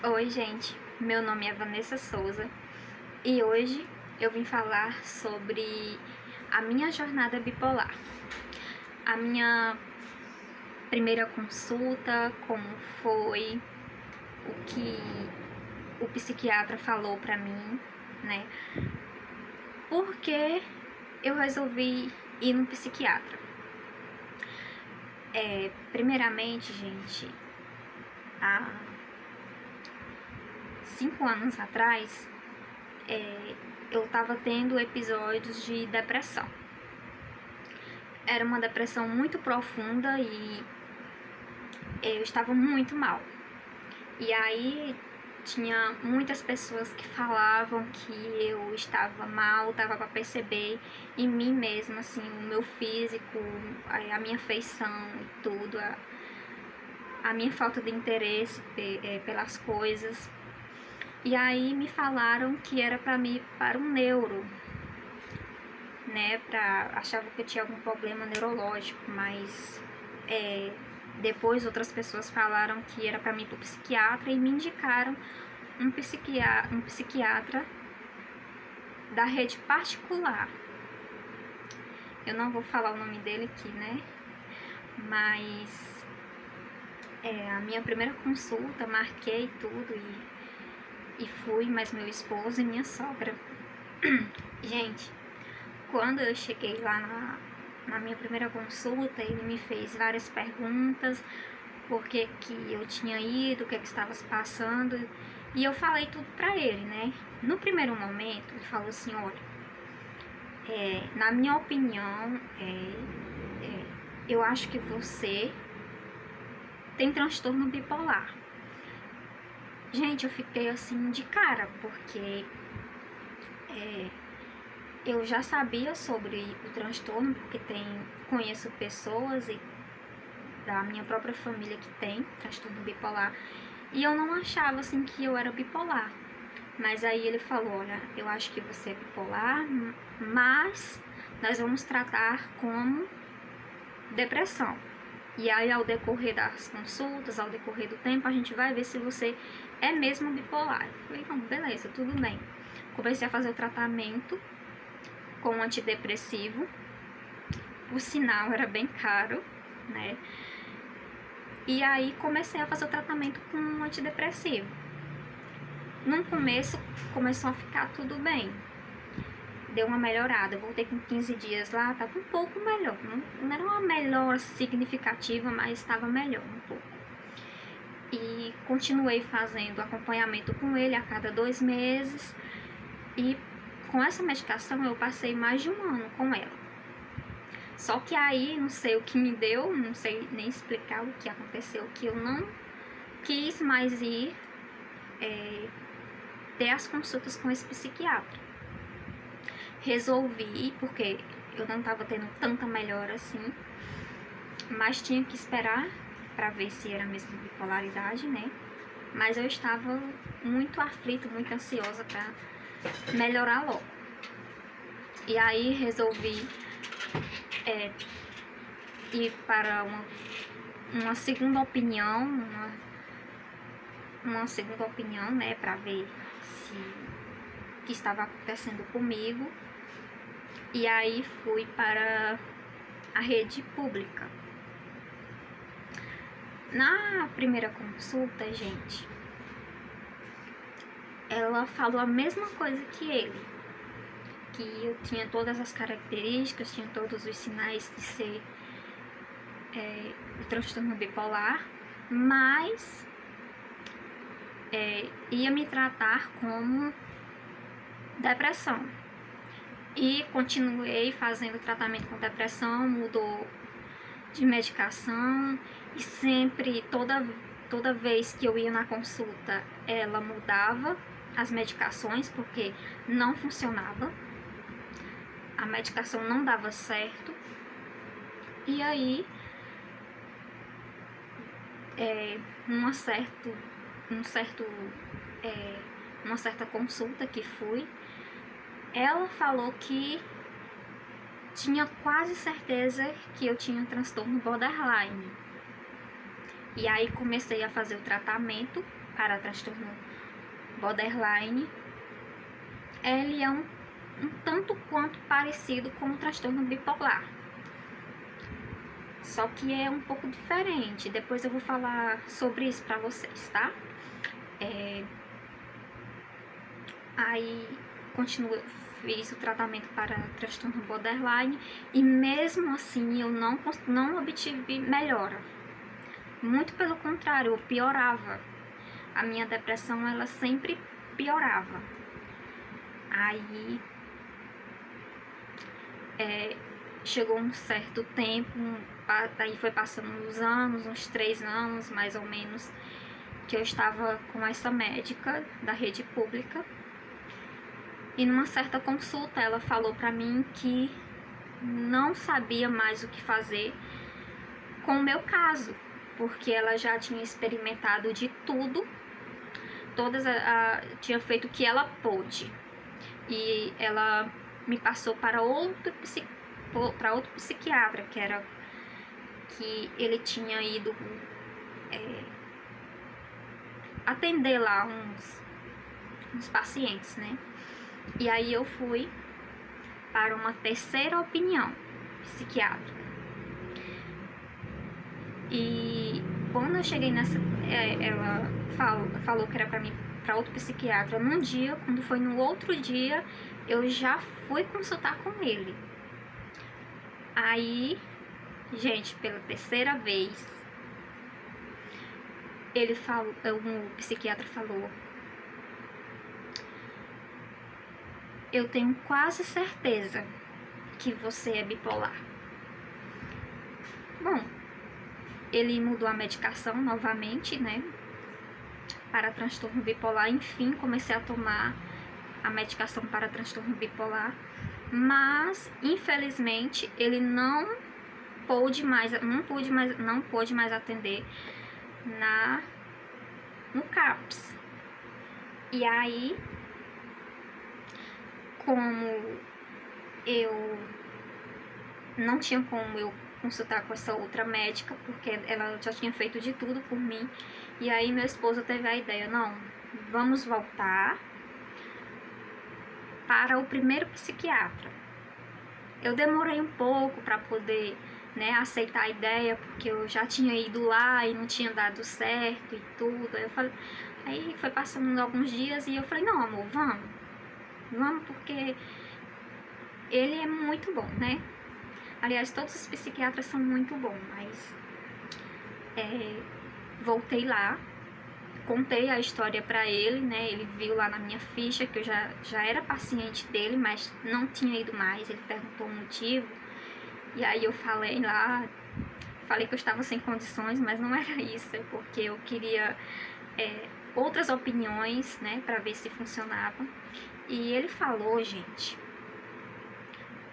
Oi, gente. Meu nome é Vanessa Souza e hoje eu vim falar sobre a minha jornada bipolar. A minha primeira consulta, como foi, o que o psiquiatra falou pra mim, né? Por que eu resolvi ir no psiquiatra? Primeiramente, gente, há 5 anos atrás, eu tava tendo episódios de depressão. Era uma depressão muito profunda e eu estava muito mal. E aí tinha muitas pessoas que falavam que eu estava mal, dava pra perceber em mim mesma, assim, o meu físico, a minha feição e tudo, a minha falta de interesse pelas coisas. E aí me falaram que era pra mim para um neuro, né, achava que eu tinha algum problema neurológico, mas depois outras pessoas falaram que era para mim ir pro psiquiatra e me indicaram um psiquiatra da rede particular. Eu não vou falar o nome dele aqui, né, mas a minha primeira consulta, marquei tudo e fui, mas meu esposo e minha sogra. Gente, quando eu cheguei lá na minha primeira consulta, ele me fez várias perguntas, por que eu tinha ido, o que estava se passando, e eu falei tudo pra ele, né? No primeiro momento, ele falou assim, olha, na minha opinião, eu acho que você tem transtorno bipolar. Gente, eu fiquei assim de cara, porque eu já sabia sobre o transtorno, porque conheço pessoas da minha própria família que tem transtorno bipolar, e eu não achava assim que eu era bipolar. Mas aí ele falou, olha, eu acho que você é bipolar, mas nós vamos tratar como depressão. E aí ao decorrer das consultas, ao decorrer do tempo, a gente vai ver se você é mesmo bipolar. Eu falei, não, beleza, tudo bem. Comecei a fazer o tratamento com antidepressivo. Por sinal, era bem caro, né? E aí comecei a fazer o tratamento com antidepressivo. No começo começou a ficar tudo bem, deu uma melhorada. Eu voltei com 15 dias lá, tava um pouco melhor. Não era uma melhora significativa, mas estava melhor um pouco. E continuei fazendo acompanhamento com ele a cada 2 meses. E com essa medicação eu passei mais de 1 ano com ela. Só que aí, não sei o que me deu, não sei nem explicar o que aconteceu, que eu não quis mais ir ter as consultas com esse psiquiatra. Resolvi, porque eu não estava tendo tanta melhora assim, mas tinha que esperar para ver se era mesmo bipolaridade, né? Mas eu estava muito aflita, muito ansiosa para melhorar logo. E aí resolvi ir para uma segunda opinião, uma segunda opinião, né, para ver se o que estava acontecendo comigo. E aí fui para a rede pública. Na primeira consulta, gente, ela falou a mesma coisa que ele, que eu tinha todas as características, tinha todos os sinais de ser o transtorno bipolar, mas ia me tratar como depressão. E continuei fazendo tratamento com depressão, mudou de medicação e sempre, toda vez que eu ia na consulta, ela mudava as medicações porque não funcionava, a medicação não dava certo. E aí, uma certa consulta que fui, ela falou que tinha quase certeza que eu tinha um transtorno borderline. E aí comecei a fazer o tratamento para transtorno borderline. Ele é um tanto quanto parecido com o transtorno bipolar, só que é um pouco diferente. Depois eu vou falar sobre isso pra vocês, tá? Aí fiz o tratamento para transtorno borderline e mesmo assim eu não obtive melhora. Muito pelo contrário, eu piorava. A minha depressão, ela sempre piorava. Aí chegou um certo tempo, aí foi passando uns anos, uns 3 anos mais ou menos, que eu estava com essa médica da rede pública. E numa certa consulta ela falou pra mim que não sabia mais o que fazer com o meu caso, porque ela já tinha experimentado de tudo, tinha feito o que ela pôde. E ela me passou para outro psiquiatra, que ele tinha ido atender lá uns pacientes, né? E aí eu fui para uma terceira opinião psiquiátrica. E quando eu cheguei nessa, ela falou que era para mim para outro psiquiatra num dia. Quando foi no outro dia, eu já fui consultar com ele. Aí, gente, pela terceira vez, o psiquiatra falou: eu tenho quase certeza que você é bipolar. Bom, ele mudou a medicação novamente, né, para transtorno bipolar. Enfim, comecei a tomar a medicação para transtorno bipolar, mas infelizmente ele não pôde mais atender no CAPS. E aí, como eu não tinha como eu consultar com essa outra médica, porque ela já tinha feito de tudo por mim, e aí meu esposo teve a ideia: não, vamos voltar para o primeiro psiquiatra. Eu demorei um pouco para poder, né, aceitar a ideia, porque eu já tinha ido lá e não tinha dado certo e tudo. Aí foi passando alguns dias e eu falei: não, amor, vamos, porque ele é muito bom, né? Aliás, todos os psiquiatras são muito bons, mas voltei lá, contei a história pra ele, né? Ele viu lá na minha ficha que eu já era paciente dele, mas não tinha ido mais. Ele perguntou o motivo, e aí eu falei que eu estava sem condições, mas não era isso, é porque eu queria outras opiniões, né, pra ver se funcionava. E ele falou, gente,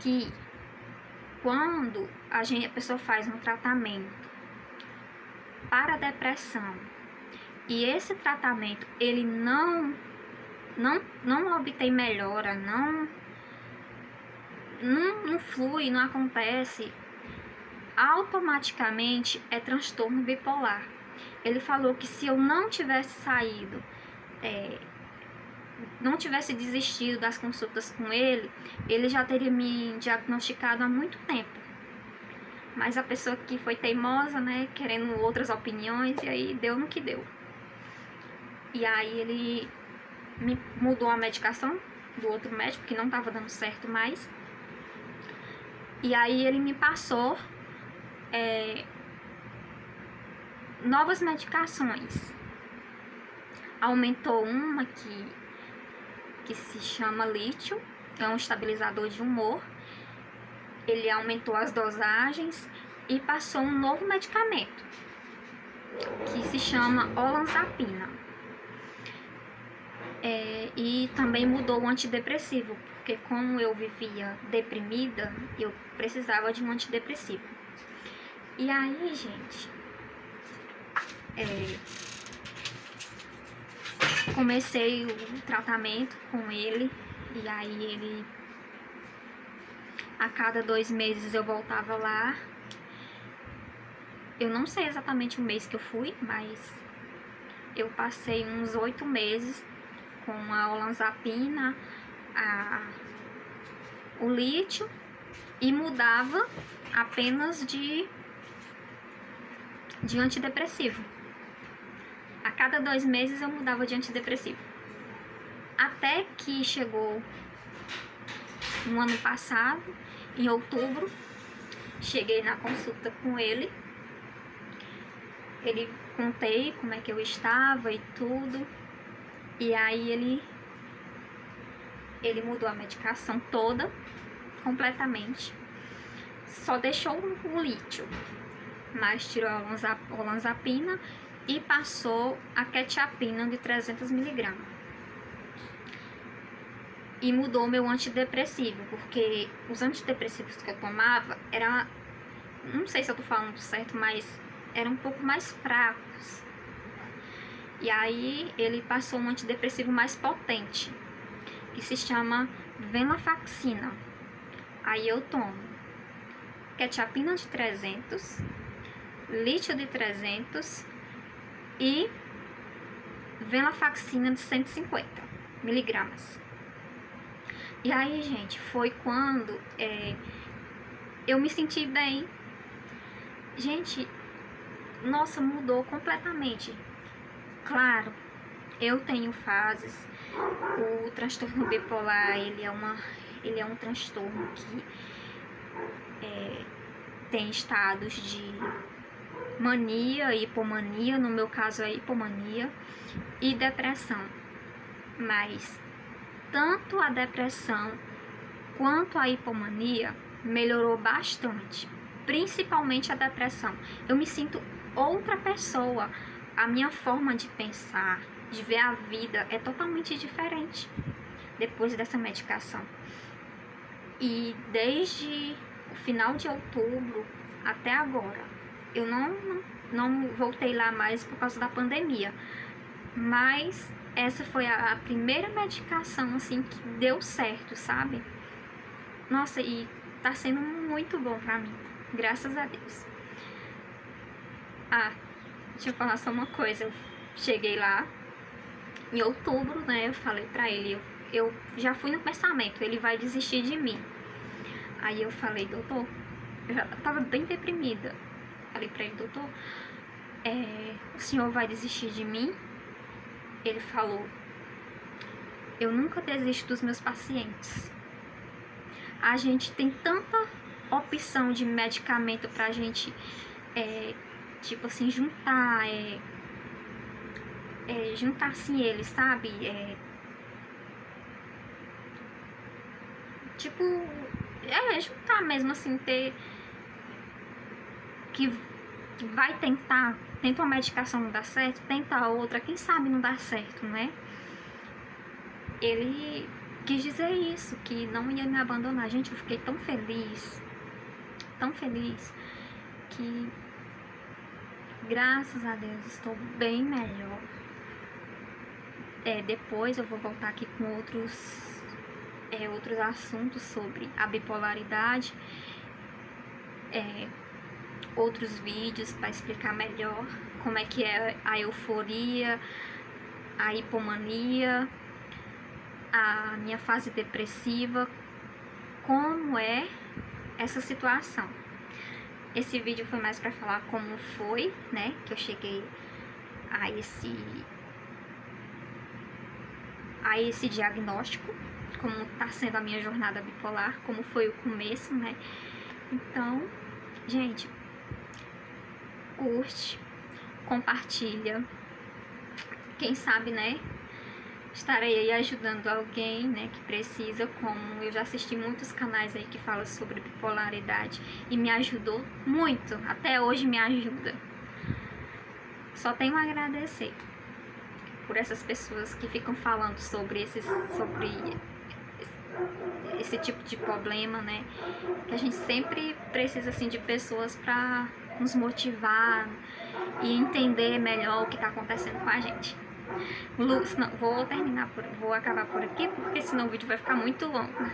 que quando a pessoa faz um tratamento para a depressão e esse tratamento ele não obtém melhora, não flui, não acontece, automaticamente é transtorno bipolar. Ele falou que se eu não tivesse saído, não tivesse desistido das consultas com ele, ele já teria me diagnosticado há muito tempo. Mas a pessoa que foi teimosa, né, querendo outras opiniões, e aí deu no que deu. E aí ele me mudou a medicação do outro médico, que não estava dando certo mais. E aí ele me passou novas medicações. Aumentou uma que se chama lítio, é um estabilizador de humor. Ele aumentou as dosagens e passou um novo medicamento que se chama olanzapina. E também mudou o antidepressivo, porque como eu vivia deprimida, eu precisava de um antidepressivo. E aí, gente, comecei o tratamento com ele, e aí a cada 2 meses eu voltava lá, Eu não sei exatamente o mês que eu fui, mas eu passei uns 8 meses com a olanzapina, o lítio, e mudava apenas de antidepressivo. A cada 2 meses eu mudava de antidepressivo. Até que chegou no ano passado, em outubro, cheguei na consulta com ele. Ele contei como é que eu estava e tudo. E aí ele mudou a medicação toda, completamente. Só deixou o lítio, mas tirou a olanzapina e passou a quetiapina de 300 mg. E mudou meu antidepressivo, porque os antidepressivos que eu tomava eram, não sei se eu tô falando certo, mas eram um pouco mais fracos. E aí ele passou um antidepressivo mais potente, que se chama venlafaxina. Aí eu tomo quetiapina de 300, lítio de 300 e venlafaxina de 150 miligramas. E aí, gente, foi quando eu me senti bem. Gente, nossa, mudou completamente. Claro, eu tenho fases. O transtorno bipolar, ele é um transtorno que tem estados de mania, hipomania, no meu caso é hipomania, e depressão. Mas tanto a depressão quanto a hipomania melhorou bastante, principalmente a depressão. Eu me sinto outra pessoa, a minha forma de pensar, de ver a vida é totalmente diferente depois dessa medicação. E desde o final de outubro até agora, eu não voltei lá mais por causa da pandemia, mas essa foi a primeira medicação assim que deu certo, sabe? Nossa, e tá sendo muito bom pra mim, graças a Deus. Deixa eu falar só uma coisa. Eu cheguei lá em outubro, né? Eu falei pra ele, eu já fui no pensamento, ele vai desistir de mim. Aí eu falei, doutor, eu já tava bem deprimida. Falei pra ele, doutor, o senhor vai desistir de mim? Ele falou, eu nunca desisto dos meus pacientes. A gente tem tanta opção de medicamento pra gente, tipo assim, juntar assim eles, sabe? Juntar mesmo assim, ter que vai tenta uma medicação não dá certo, tenta a outra, quem sabe não dá certo, né? Ele quis dizer isso, que não ia me abandonar. Gente, eu fiquei tão feliz, que graças a Deus estou bem melhor. Depois eu vou voltar aqui com outros assuntos sobre a bipolaridade, outros vídeos para explicar melhor como é que é a euforia, a hipomania, a minha fase depressiva, como é essa situação. Esse vídeo foi mais para falar como foi, né, que eu cheguei a esse diagnóstico, como tá sendo a minha jornada bipolar, como foi o começo, né? Então, gente, curte, compartilha, quem sabe, né, estarei aí ajudando alguém, né, que precisa, como eu já assisti muitos canais aí que falam sobre bipolaridade e me ajudou muito, até hoje me ajuda. Só tenho a agradecer por essas pessoas que ficam falando sobre esse tipo de problema, né, que a gente sempre precisa, assim, de pessoas para nos motivar e entender melhor o que está acontecendo com a gente. Vou acabar por aqui, porque senão o vídeo vai ficar muito longo.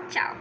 Tchau!